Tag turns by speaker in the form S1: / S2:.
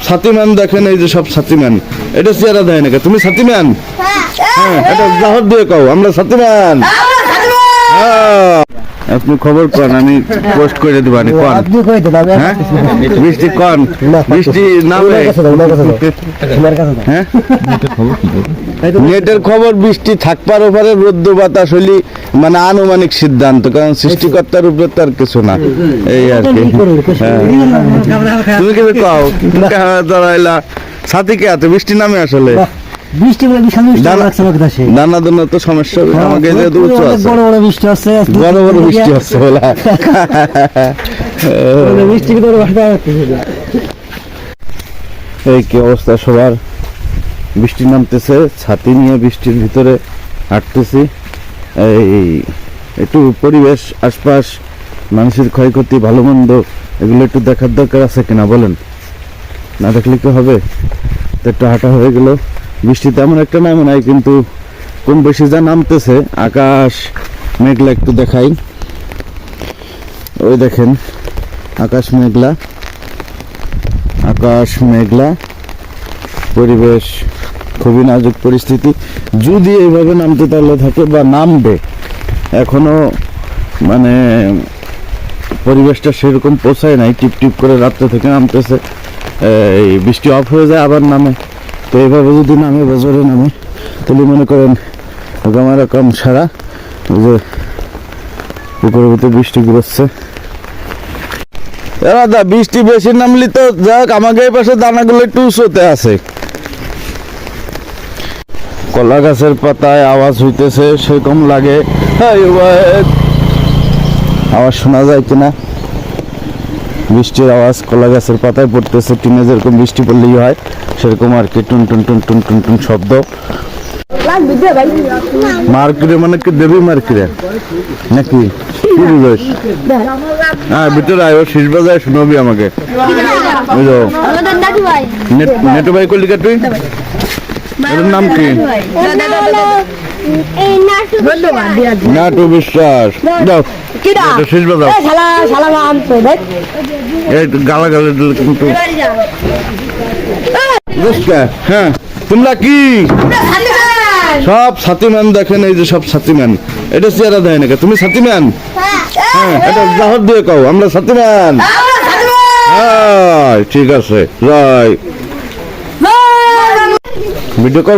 S1: সাথীম্যান দেখেন, এই যে সব সাথীম্যান, এটা চেহারা দেয় নাকি? তুমি সাথীম্যান? হ্যাঁ, এটা জাহাজ দিয়ে কও আমরা সাথীম্যান। আপনি খবর কন, আমি পোস্ট করে দেব। হ্যাঁ, বৃষ্টি কন, বৃষ্টি নামে। হ্যাঁ, নেটের খবর বৃষ্টি থাকবার ওপরে রোদ্দ বাতাস হলি মানে আনুমানিক সিদ্ধান্ত, কারণ সৃষ্টিকর্তার উপরে তার কিছু না, এই আর কি। তুমি কিন্তু কও দাঁড়াইলা সাথী কে আছে? বৃষ্টি নামে আসলে নানা ধরনের তো সমস্যা আমাকে, বড় বড় বৃষ্টি হচ্ছে বলে এই কি অবস্থা সবার। বৃষ্টি নামতেছে, ছাতি নিয়ে বৃষ্টির ভিতরে হাঁটতেছি। এই একটু পরিবেশ, আশপাশ, মানুষের ক্ষয়ক্ষতি, ভালো মন্দ এগুলো একটু দেখার দরকার আছে কিনা বলেন? না দেখলে কি হবে? তো একটু হাঁটা হয়ে গেল। বৃষ্টি তেমন একটা নামে নাই, কিন্তু কম বেশি যা নামতেছে। আকাশ মেঘলা, একটু দেখাই। ওই দেখেন আকাশ মেঘলা, আকাশ মেঘলা, পরিবেশ খুবই নাজুক পরিস্থিতি। যদি এইভাবে নামতে তাহলে থাকে বা নামবে, এখনো মানে পরিবেশটা সেরকম পৌঁছায় নাই। টিপ টিপ করে রাত্রে থেকে নামতেছে, এই বৃষ্টি অফ হয়ে যায় আবার নামে। তো এইভাবে যদি নামে, বছরে নামে, তাহলে মনে করেন আমার কম সারা যে পুকুরের ভিতরে বৃষ্টি ঘুরছে। দাদা বৃষ্টি বেশি নামলি তো যাক, আমাকে এই পাশে দানাগুলো একটু উঁচুতে আছে। কলা গাছের পাতায় আওয়াজ হইতেছে, সেরকম লাগে। আওয়াজ শোনা যায় কিনা? বৃষ্টির আওয়াজ কলা গাছের পাতায় পড়তেছে। টিনে যেরকম বৃষ্টি পড়লেই হয় সেরকম আর কি, টুন টুন টুন টুন টুন টুন শব্দ। মার্কেটে মানে কি দেবী মার্কেটে নাকি? হ্যাঁ, ভিতরে আয়, শেষ বাজায় শুনবি আমাকে। নেটু ভাই কলিকা, তুই এর নাম কি? নাটু বিশ্বাস। শেষ বাজাও গালাগালি কিন্তু। হ্যাঁ, তোমরা কি সব সাথীম্যান দেখেন, এই যে সব সাথীম্যান, এটা চেহারা দেয় নাকি? তুমি সাথীম্যান? হ্যাঁ, এটা জাহাজ দিয়ে কও আমরা সাথীম্যান। হ্যাঁ, ঠিক আছে, রাই ভিডিও কল।